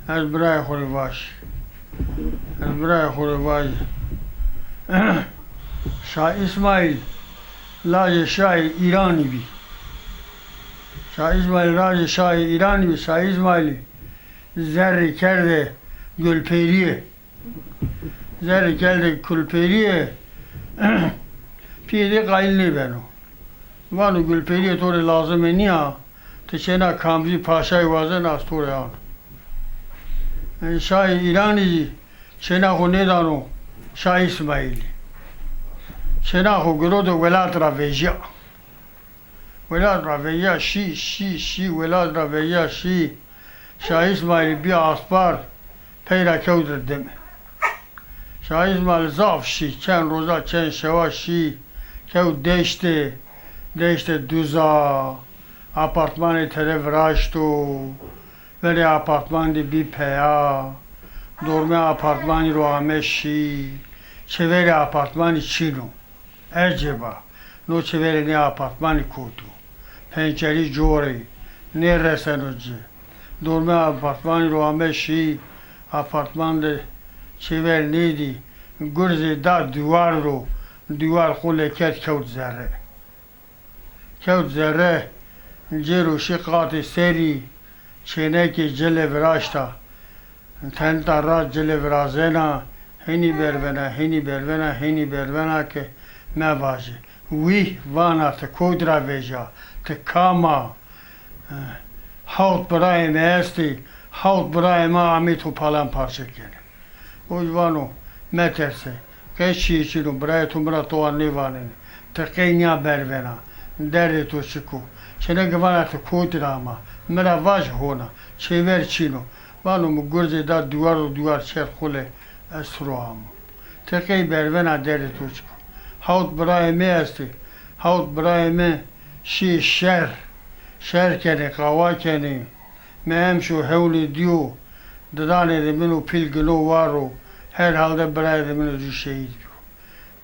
از برای خوری باش از برای خوری باش شاه اسماعیل لاج شاه ایرانی بی شاه اسماعیل راج شاه ایرانی بی شاه اسماعیل زر کرده گلپریه زر کرده گلپریه پیده قایل نی بنو وانو گلپریه طور لازمه نیا تشینا کامزی پاشای وازن از طور آن شاه ایرانی جی چنا خو ندانو شاه اسماعیلی چنا خو گرود ولایت را ویجا ولایت را ویجا شی ولایت را ویجا شی شاه اسماعیل بیا آسپار پیرا کودر دمه شاه اسماعیل زاف شی چند روزا چند شوا شی کود دشته دوزا آپارتمان طرف راشتو ولی آپارتمان دی بی پیا دورمه آپارتمانی رو همه شی چوری آپارتمانی چینو عجبا نو چوری نه آپارتمانی کوتو پنچری جوری نه رسنو جه دورمه آپارتمانی رو همه شی آپارتمان دی چوری نیدی گرزی دا دیوار خوله کرد کود زره جیرو شقات سری چینه که جل براشتا تنتا راست جل برازینا هینی بربنا که نباشه وی وانا تا کودرا ویجا تا کاما حوت برای میستی حوت برای ما امی تو پالان پارچه کنیم اوی وانو مترسه که چیچینو برای تو مرا تو نیوانین تا قینیا بربنا در تو چکو چنه گوانا تا کودرا ما مرا واج هونا چیور چینو وانو مگرزی دا دوار چر خوله اسرو همو تقی بربنا در تو چکو حوت برای می استی حوت برای می شی شر کنی قوا کنی می همشو حولی دیو ددانه دی منو پیل گلو وارو هر حال ده برای دی منو جو شهید بیو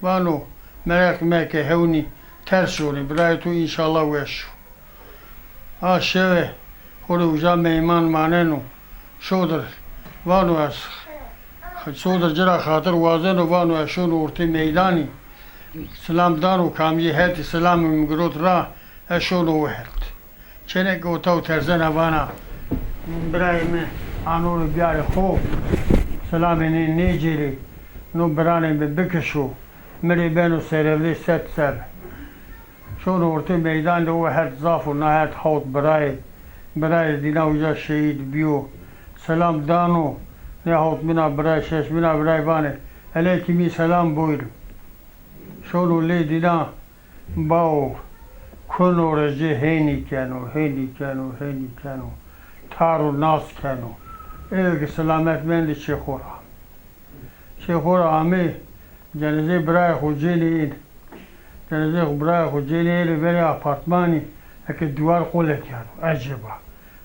وانو مرق که هونی ترسونی برای تو انشالله وشو شوه خوری اوزا میمان ماننو شودر وانو از شودر جرا خاطر وازنو وانو اشونو ارتی میدانی سلام دانو کامی هیتی سلام مگروت را اشونو وحرد چنه گوتاو ترزن وانا برای من آنو بیار خوب سلام نیجیری نو برانه بکشو مری بینو سرفلی سر شونو ارتی میدان دو وحرد زافو نهایت حوت برای دینا اوجا شهید بیو سلام دانو نه حوت منا برای شش منا برای بانه علیکمی سلام بویرم شونو لی دینا باو کنو رجه هینی کنو تارو ناس کنو ایک سلامت مندی چه خورا همه جنازه برای خوجینی این جنازه برای خوجینی این ولی آپارتمانی اکه دوار قوله کنو عجبا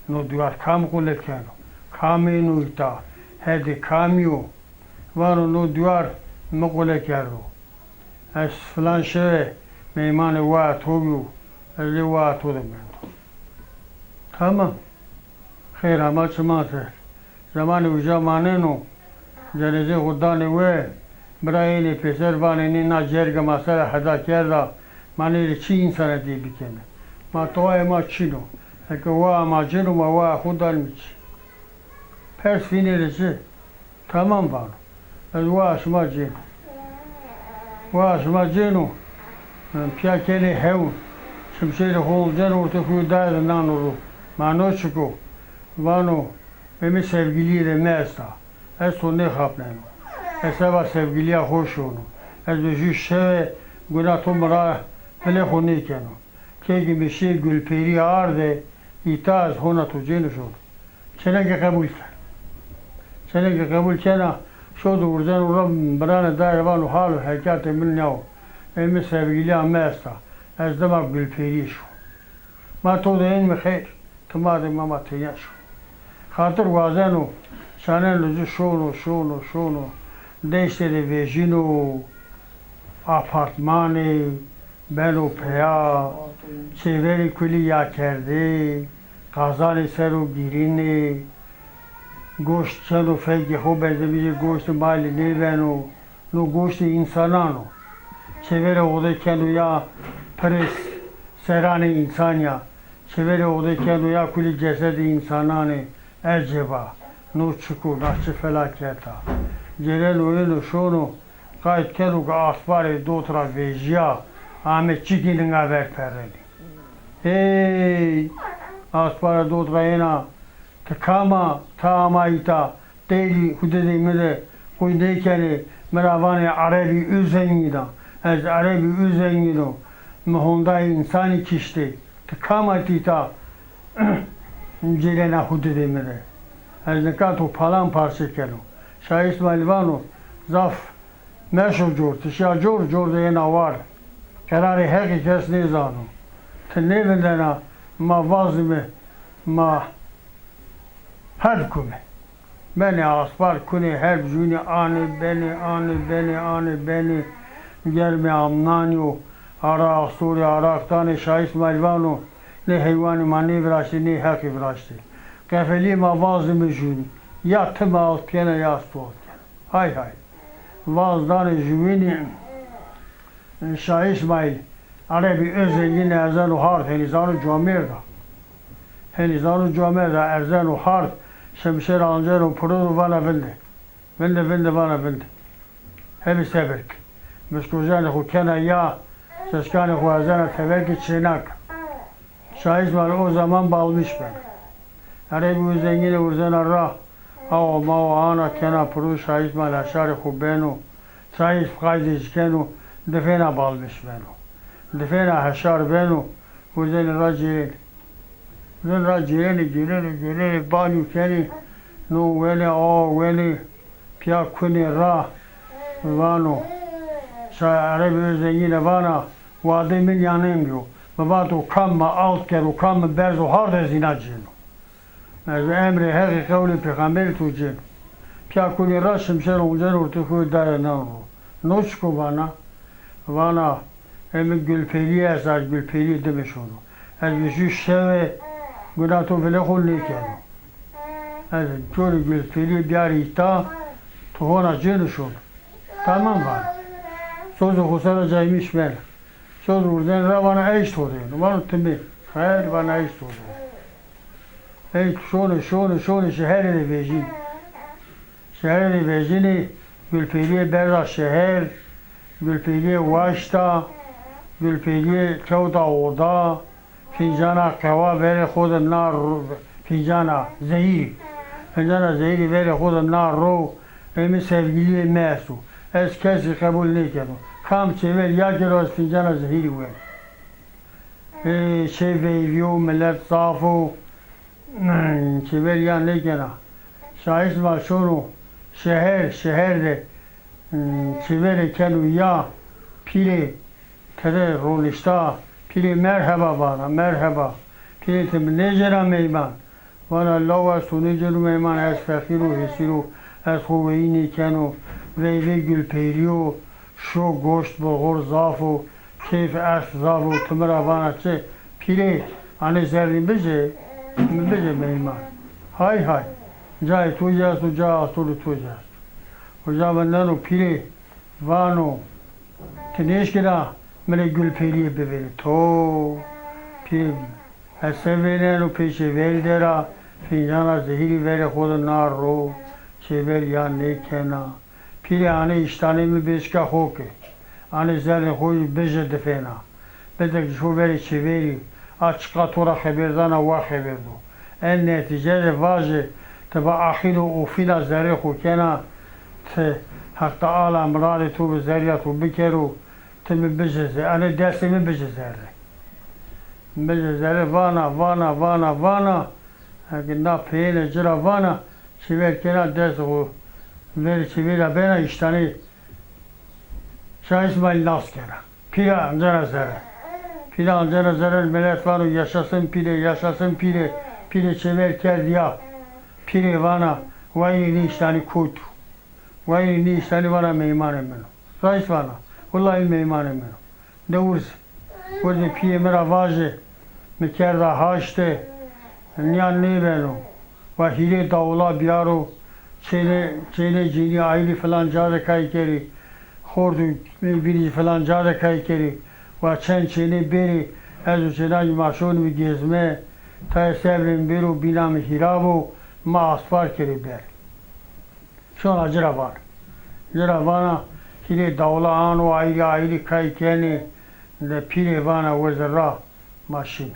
نو دوار کام قوله کنو کامی نو ایتا هدی کامیو وانو نو دوار مقوله کنو از فلان شوه میمان وات هویو از لی وات هو دمندو تمام خیر همه چما تر زمان اوجا ماننو جنازه خودانی وی برای اینی پیسر بانی نا جرگ مسئله حدا کرده مانی چی انسان دی بکنه ما توای ما چینو اگه وا ما جنو ما وا خودان میچی پس فینی رسه تمام بانو از وا شما جنو پیا کنی هون شمشیر خون جنو ارتو خیو داید نانو رو مانو چکو وانو بمی sevgiliyi de mesta ez to ne xapneno ez seva sevgiliya xoş onu ez ju şeve guna to mara hele xoni keno kegi mişi gülperi arde itaz hona to jenu şod çenege kabul kena şod urdan uram brana dairvan halu hakat min yav emi sevgiliya mesta ez de ma gülperi şu ma to de en mi khair tuma de mama tiyaş خاطر وازنو شانه لزو شونو دیشته ده ویژینو آپارتمانی بلو پیا چیوری کلی یا کرده قازانی سرو گیرینی گوشت چند و فکر خوب بزنی گوشت مالی نیونو نو گوشت انسانانو چهره اوده کنو یا پرس سران انسانیا چهره اوده کنو یا کلی جسد انسانانه اجبا نو چکو نحچه فلاکتا جرن و شونو قاید کنو که آسپار دوترا ویجیا آمه چیکی لنگا ور پرنی ای آسپار دوترا اینا تکاما تا آمایتا دیلی خودده مده کوی کنه مراوان عربی üzengida از عربی üzengida مهندای انسانی کشته تکاما تیتا جیلنا خودده مده از نکاتو پالان پارچه کنو شاه اسماعیل وانو زاف مشو جورتش یا جور ده نوار قرار حقی کس نیزانو تنیوندنا ما وازمه ما هر کومه بنی آسپار کنه هر جونی آنه بنی گرم امنانیو عراق سوری عراقتان شاه اسماعیل وانو نه حیوانی مانی براشتی نه حقی براشتی قفلی ما وازمه جونی یا تم آت کنه یا استوات کنه های وازدان جوینی شاه اسماعیل عربی özengin erzan u hard helizanı camier da erzan u hard şemşer ancer u puru vana vinde vana vinde hemi seberk müşkujan xu kana ya seskan xu erzan teverki çinak şah İsmail o zaman balmış ben عربی özengin urzan ra او ما ana kana puru şah İsmail aşar xu beno saif qaydiş kenu defena balmış beno دفعنا حشار بينه وزين الراجلين زين الراجلين بانيو كاني نو ويني بيا كوني را وانو شا عربي زين وانا وادي من يانين بيو باباتو كم alt كرو كم برزو هارد زيناجينو از امر هر قول پیغمبر تو جن بيا كوني را شمشير وزين ورتخو دار نوشكو وانا hem gülperi esas gülperi demiş onu. Az bir şeve günahı bile kullanıyor. Az çok gülperi biarita tuhona cınış oldu. Tamam var. Sözü kusara caymış ben. Söz buradan ravana eş oluyor. Bana tümü. Hayır bana eş oluyor. Ey şunu şehirde vecin. Şehirde vecini gülperi berra şehir gülperi vaşta گلپیری چودا اودا فنجانا قوا بره خود نار رو فنجانا زهیری بره خود نار رو امی sevgili mesu از کسی قبول نکردم کام چهور یا گراز فنجانا زهیری ور چه ویویو ملت صافو چهور یا نکنه شاه اسماعیل شونو شهر ده چهور کنو یا پیره Tere rolişta pili merhaba bana pili tim necera meyman vana lava sunucuru meyman es fakiru hesiru es huveyni kenu ve gülperiyo şu goşt boğur zafu keyf es zafu tımıra bana çe pili hani zerrin bece meyman hay cay tuyastu ca asuru tuyastu hoca benden o pili vano teneşkira मेरे गुलफेरी बेवेल तो फिर ऐसे वेले नो पीछे वेल देरा फिर जाना जहीरी वेले खुद नार रो चेवेल या नेकेना फिर आने इश्ताने में बेच का होके आने ज़्यादा कोई बेजे दफेना बेदक जो वेले चेवेली आज का थोड़ा खबरदाना हुआ खबर दो en neticede vaje teba ahiru ufila zare khukena te hatta ala mrade tu bezariyatu bikeru temi bejeze, ane dersimi bejezere. Bejezere vana, na peyne cira vana, çiver kena ders o, veri çivira bena iştani, Şah İsmail nas kena. Pira ancana zere, millet vanu yaşasın pire çiver ker ya, pire vana, vayni iştani kutu, vayni iştani vana meymanem beno. Rais vana. والله میمانه منو دوز ورد پیه مرا واجه میکرده هاشته نیان نیبنو و هیره داولا بیارو چینه جینی آیلی فلان جاده کاری کری خورد و بیری فلان جاده کاری کری و چند چینه بری از او چنانج ماشون و گزمه تا سبرین بیرو بینام هیرابو ما آسفار کری بر شون اجرابان جرابانا هیره داولا آنو آیلی کاری کنی پیره وانا وزرا ماشین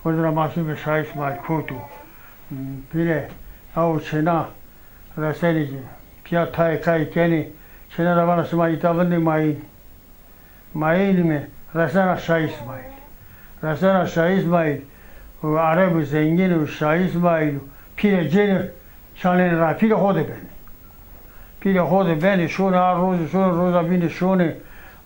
وزرا ماشین به شایش مال کوتو پیره او چنا رسلی پیا تای کاری کنی چنا روان شما ایتابندی مایل می رسنا شای اسماعیل رسنا شای اسماعیل و عرب زنگین و شای اسماعیل پیر جن شانین را پیر خود بینی پیر خود بینی شون هر روز شون روزا بینی شون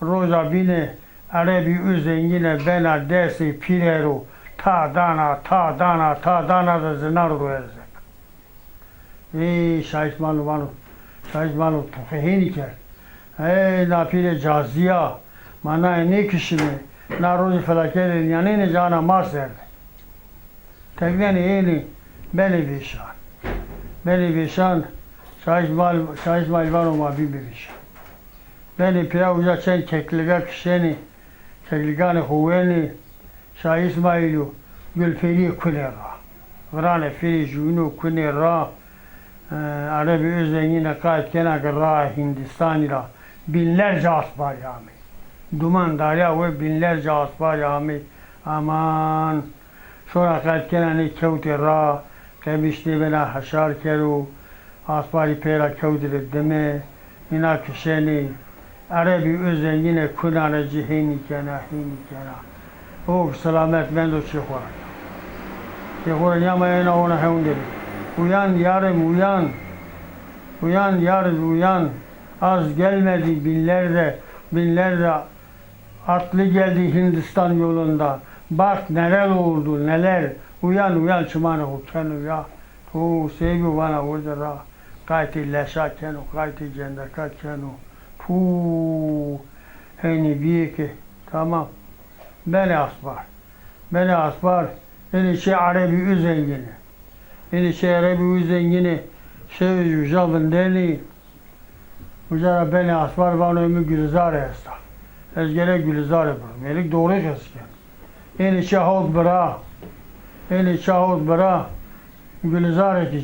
روزا بینی عربی او زنگین بین دستی پیر رو تا دانا دا زنار رو ازد ای شایش مالو تخیینی کرد ای نا پیر جازیا مانا نیکشیمه نا روزی فلاکه یعنی نه جانا مار سرده تقدین اینی بلی بیشان شایش مالوانو ما بیشان بلی پیا اوزا چند ککلگا کشنی ککلگان خوینی شایش مایلو گلفری کنه را ورانه فری جونو کنه را عربی özengine kayıt kenar ra Hindistan'ı ra binlerce asbar yağmi. Duman darya ve binlerce asbar yağmi. Aman sonra kayıt kenarı kevti ra kemişti bana haşar keru asbari pera kevti deme ina kişeni Arabi özengine kunara cihini kena o selamet ben de çıkıyor. Çıkıyor yamayana ona hevndiri. Uyan yarım uyan az gelmedi binlerce atlı geldi Hindistan yolunda bak neler oldu neler uyan çımana hukenu ya tu sevgi bana uzara kayti leşa kenu kayti cendaka kenu pu heni biyeki tamam beni asbar en Arabi üzengini این شهره بیوی زنگینه شوی جوجا بندنی وجارا بین اسبار بانو امی گلزاره هستا از گره گلزاره برم یعنی دوره کسی کن این شهود برا گلزاره کی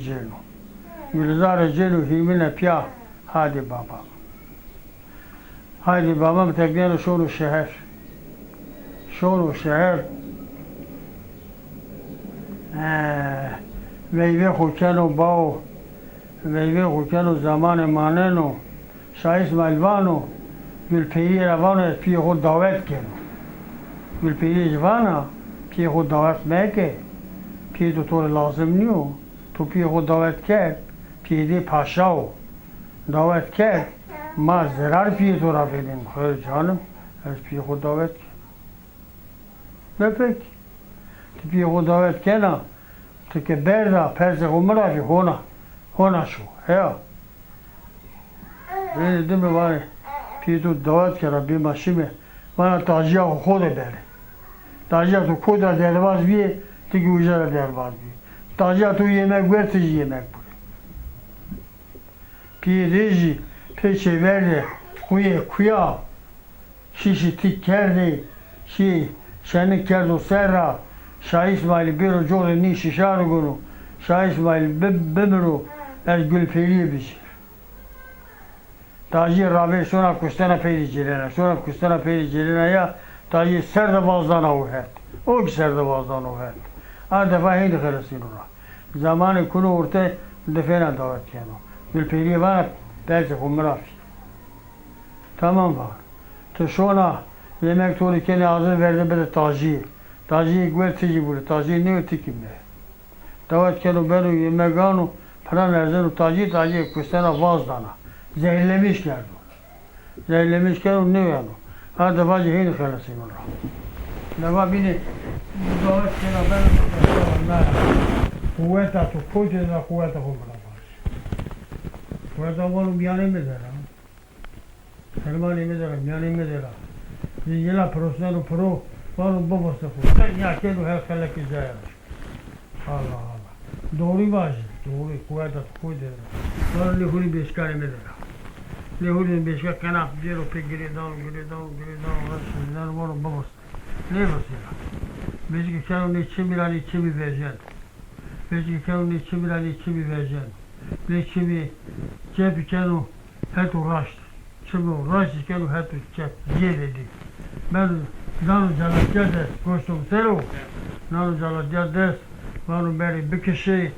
جنو هیمینه پیا هادی بابا متقدین شونو شهر ویوه خوکن و باو ویوه خوکن و زمان مانن و شایس ملوان و گلپیری روان از پی خود دعوت کنو گلپیری جوانا پی خود دعوت میکه پی تو طور لازم نیو تو پی خود دعوت کرد پی دی پاشاو دعوت کرد ما ضرر پی تو را بدیم خیر جانم از پی خود دعوت کرد بپک تو پی خود دعوت کنم تو که بردا پرز غمرا که هونا شو هیا این دمی وای پیتو دعوت کرا بی ماشیمه وانا تاجیا خود بره تاجیا تو خود را درواز بیه تیگه اوجه را درواز بیه تاجیا تو yemek ver تیجی yemek بوده پیریجی پیچه ورده kuya şişi tik kerdi şenlik kerdu serra Şah İsmail bir ucunu ni şişar gunu Şah İsmail bimru el gülferi biçir. Taci Rabi sonra kustana peyri cilene ya taci serde bazdana uhet. O ki serde bazdana uhet. A defa hindi kırısıyla. Zamanı kunu orta defena davet keno. Gülferi var belki kumrafi. Tamam var. To şona yemek tolu kene ağzını verdi bir de taci. Taciye güverteci burada, taciye ne öteki mi? Davet kenu benu yemeganu, paran erzenu taciye kustana vazdana. Zehirlemiş geldi. Zehirlemiş kenu ne yani? Ha defa cihini khalasın Allah. Defa bini davet kenu benu kuvveta tu kuvveta kuvveta kuvveta bunu biyane mi der? Selmani mi der? Biyane mi der? Yela profesyonel pro Varın babası bu. Sen ya kendi her kalak güzel. Allah Allah. doğru bazı. Doğru. Kuvvetat kuvvet. Sonra lehuri beşkari medera. Lehuri beşkari kanap jero pe gire down. Rasından var babas. Ne basıyor? Biz ki onun için bir vereceğim. Biz ki onun için bir vereceğim. Ne kimi cep kanu hep uğraştı. Şimdi uğraştı kanu hep cep yedi. Ben nanu calatacağız. Koştum selo. Nanu calatacağız. Nanu beri bir kişi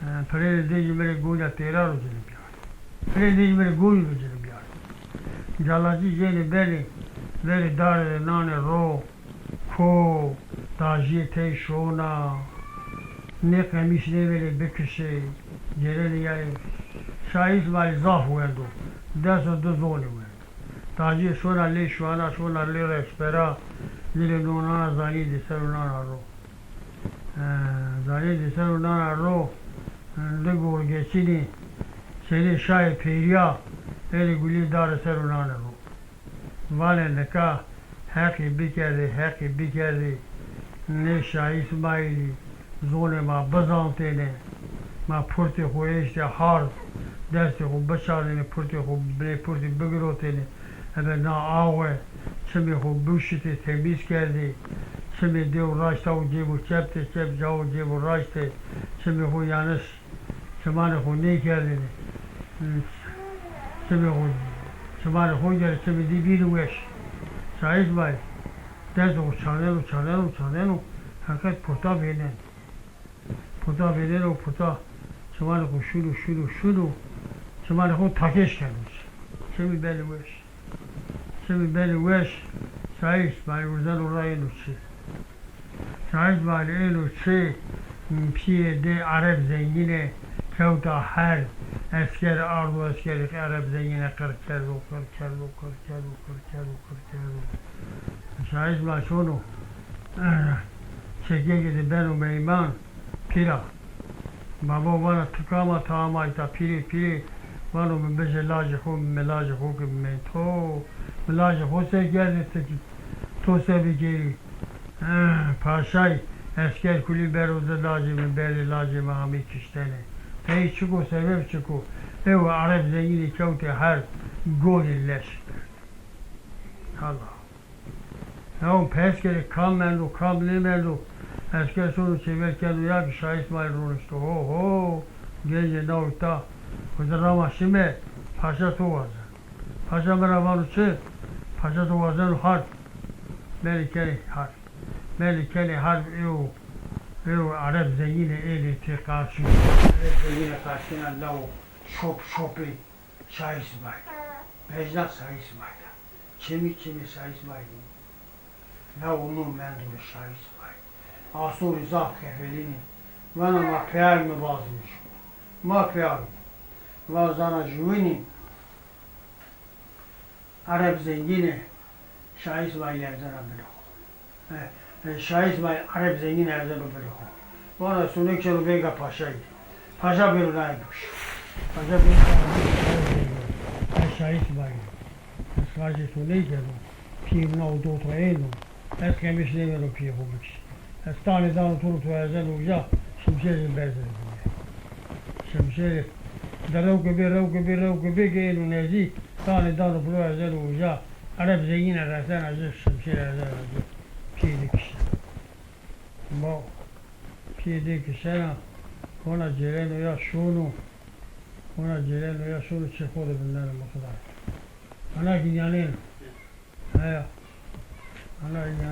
Prede dici mere guya tera rojelim ya. Prede dici mere guya rojelim ya. Jalaji jeni beri dar nane ro ko taji te shona ne kamis ne beri bekşe jereli ya şahit var zaf wendo. Deso do zone wendo. Taji shona le shona le respera dile nona zani de serunana ro. Zani de serunana ro. Lego geçini seni şay periya eli gülü dar serunana ro. Vale neka haki bikeri ne şay İsmaili zone ma bazantene ma porte hoyeşte har derse ko başarını porte ko bugurotene ebe na awe şimdi ko buşite temiz geldi. Şimdi de uğraşta o cebu çepte javu cebu uğraşta şimdi ko yanlış Çamanı ko ne geldi? Şimdi ko çamanı ko geldi şimdi de bir uğraş. Şahit var. Derse o çalelo. Hakikat pota veren. O pota. Çamanı ko şunu. Çamanı ko takeş gelmiş. Şimdi beni uğraş. Şahit var. Uzan oraya uçu. Şahit var. Uçu. Piyede Arap zengine kevta her asker ardu askeri Arap zengine kırkelo. Şahit var şunu. Çeke gidi ben o meyman pira. Baba bana tıkama tamayta piri. Bana mübece lacı ki mento. Melacı hose geldi teki. Tose bir geri. Paşay. Esker kulü beruza lacimi beri lacimi hami kiştene. Tey çıku sebep çıku. Ev Arap zengini kevte her golilleş. Allah. Ev peskeri kam limendu. Esker sonu çeverken uya ki Şah İsmail runuştu. Ho. Gece navta. Kuzarama şime. Paşa tuvazı. Paşa meravanı çı. Paşa tuvazın harp. Melikeli harp ev Arap zengine eliti karşı. Arap zengine karşına lav şopi Şah İsmail. Mecnat Şah İsmail'a. Çemi Şah İsmail'in. Lav onun menduru Şah İsmail. Asur Rıza kefelini. Bana ma peyar mı vazmış. Ma peyar mı. Vazana juvini. Arap zengine Şah İsmail evzana bile. Şah İsmail Arap zengin evde bırakıyor. Bana sunek çalı Vega Paşa'ydı. Paşa bir ulaymış. Paşa bir ulaymış. Şah İsmail. Sadece sunek çalı. Piyemna oldu oturayım. Eskimiş ne verir piye bulmuş. Stanizdan oturup tuvazen uca. Şimşerin bezleri. Şimşerin. Rav gibi geylu nezi. Stanizdan oturup tuvazen uca. Arap zengin evden azı şimşerin evden azı. Piyedik. Bu piyedik sana ona celeno ya şunu çıkıyor bunların bu kadar. Ana kinyanın. Ana kinyanın.